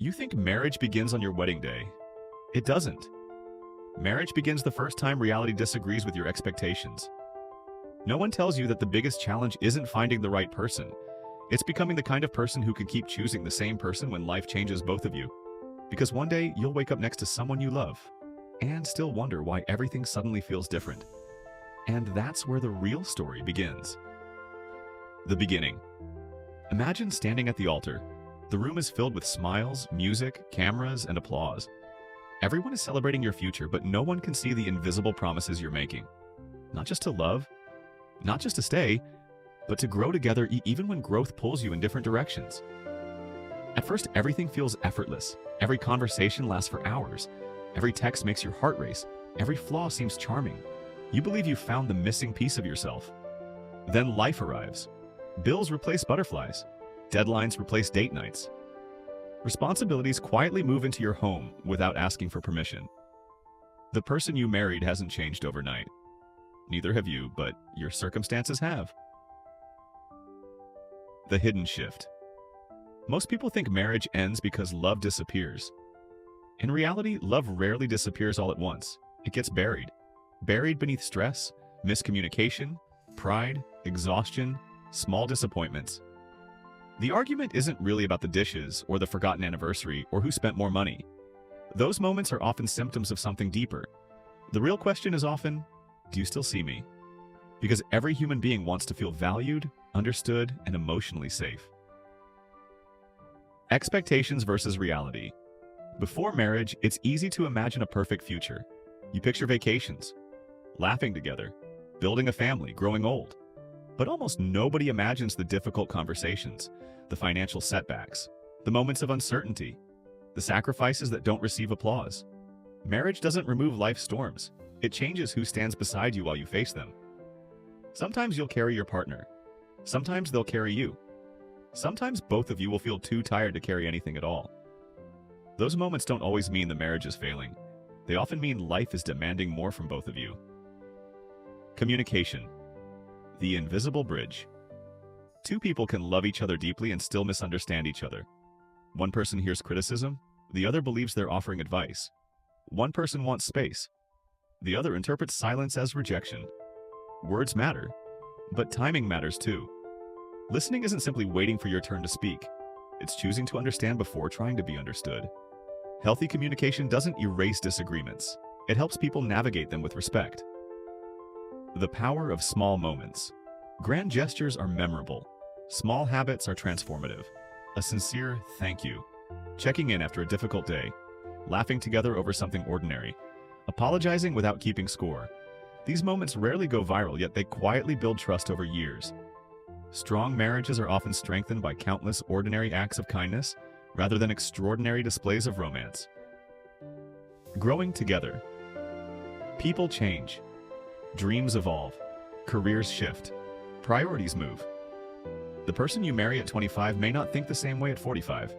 You think marriage begins on your wedding day. It doesn't. Marriage begins the first time reality disagrees with your expectations. No one tells you that the biggest challenge isn't finding the right person. It's becoming the kind of person who can keep choosing the same person when life changes both of you. Because one day you'll wake up next to someone you love and still wonder why everything suddenly feels different. And that's where the real story begins. The beginning. Imagine standing at the altar. The room is filled with smiles, music, cameras, and applause. Everyone is celebrating your future, but no one can see the invisible promises you're making. Not just to love, not just to stay, but to grow together even when growth pulls you in different directions. At first, everything feels effortless. Every conversation lasts for hours. Every text makes your heart race. Every flaw seems charming. You believe you've found the missing piece of yourself. Then life arrives. Bills replace butterflies. Deadlines replace date nights. Responsibilities quietly move into your home without asking for permission. The person you married hasn't changed overnight. Neither have you, but your circumstances have. The hidden shift. Most people think marriage ends because love disappears. In reality, love rarely disappears all at once. It gets buried. Buried beneath stress, miscommunication, pride, exhaustion, small disappointments. The argument isn't really about the dishes or the forgotten anniversary or who spent more money. Those moments are often symptoms of something deeper. The real question is often, do you still see me? Because every human being wants to feel valued, understood, and emotionally safe. Expectations versus reality. Before marriage, it's easy to imagine a perfect future. You picture vacations, laughing together, building a family, growing old. But almost nobody imagines the difficult conversations, the financial setbacks, the moments of uncertainty, the sacrifices that don't receive applause. Marriage doesn't remove life's storms. It changes who stands beside you while you face them. Sometimes you'll carry your partner. Sometimes they'll carry you. Sometimes both of you will feel too tired to carry anything at all. Those moments don't always mean the marriage is failing. They often mean life is demanding more from both of you. Communication. The invisible bridge. Two people can love each other deeply and still misunderstand each other. One person hears criticism, the other believes they're offering advice. One person wants space. The other interprets silence as rejection. Words matter, but timing matters too. Listening isn't simply waiting for your turn to speak. It's choosing to understand before trying to be understood. Healthy communication doesn't erase disagreements. It helps people navigate them with respect. The power of small moments. Grand gestures are memorable. Small habits are transformative. A sincere thank you. Checking in after a difficult day. Laughing together over something ordinary. Apologizing without keeping score. These moments rarely go viral, yet they quietly build trust over years. Strong marriages are often strengthened by countless ordinary acts of kindness, rather than extraordinary displays of romance. Growing together. People change. Dreams evolve. Careers shift. Priorities move. The person you marry at 25 may not think the same way at 45.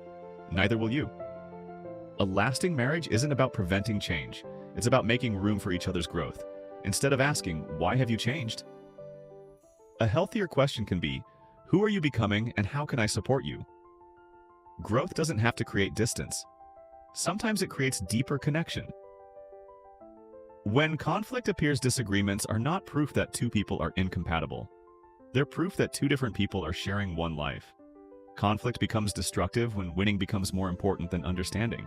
Neither will you. A lasting marriage isn't about preventing change. It's about making room for each other's growth. Instead of asking, why have you changed? A healthier question can be, who are you becoming and how can I support you? Growth doesn't have to create distance. Sometimes it creates deeper connection. When conflict appears, disagreements are not proof that two people are incompatible. They're proof that two different people are sharing one life. Conflict becomes destructive when winning becomes more important than understanding.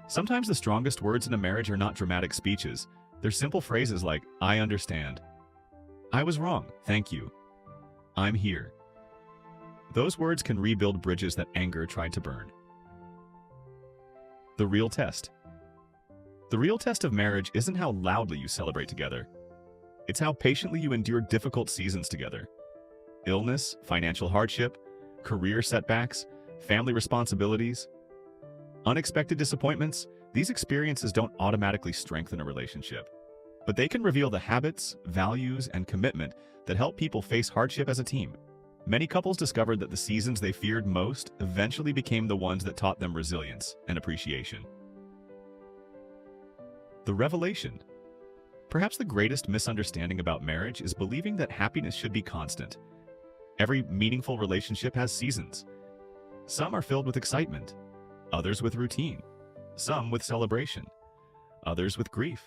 Sometimes the strongest words in a marriage are not dramatic speeches. They're simple phrases like, I understand. I was wrong, thank you. I'm here. Those words can rebuild bridges that anger tried to burn. The real test. The real test of marriage isn't how loudly you celebrate together. It's how patiently you endure difficult seasons together. Illness, financial hardship, career setbacks, family responsibilities, unexpected disappointments. These experiences don't automatically strengthen a relationship, but they can reveal the habits, values, and commitment that help people face hardship as a team. Many couples discovered that the seasons they feared most eventually became the ones that taught them resilience and appreciation. The revelation. Perhaps the greatest misunderstanding about marriage is believing that happiness should be constant. Every meaningful relationship has seasons. Some are filled with excitement. others with routine, some with celebration, others with grief.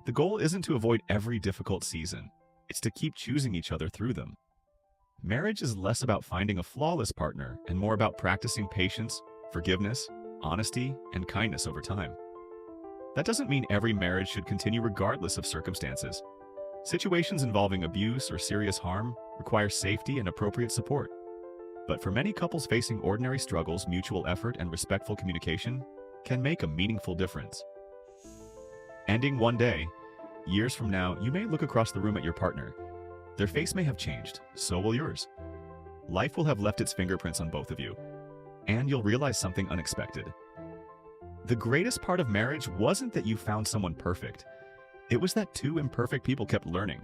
The goal isn't to avoid every difficult season, it's to keep choosing each other through them. Marriage is less about finding a flawless partner and more about practicing patience, forgiveness, honesty, and kindness over time. That doesn't mean every marriage should continue regardless of circumstances. Situations involving abuse or serious harm require safety and appropriate support. But for many couples facing ordinary struggles, mutual effort and respectful communication can make a meaningful difference. Ending one day, years from now, you may look across the room at your partner. Their face may have changed, so will yours. Life will have left its fingerprints on both of you, and you'll realize something unexpected. The greatest part of marriage wasn't that you found someone perfect. It was that two imperfect people kept learning,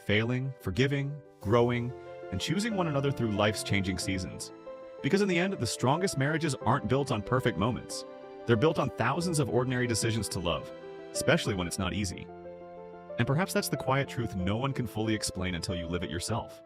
failing, forgiving, growing, and choosing one another through life's changing seasons. Because in the end, the strongest marriages aren't built on perfect moments. They're built on thousands of ordinary decisions to love, especially when it's not easy. And perhaps that's the quiet truth no one can fully explain until you live it yourself.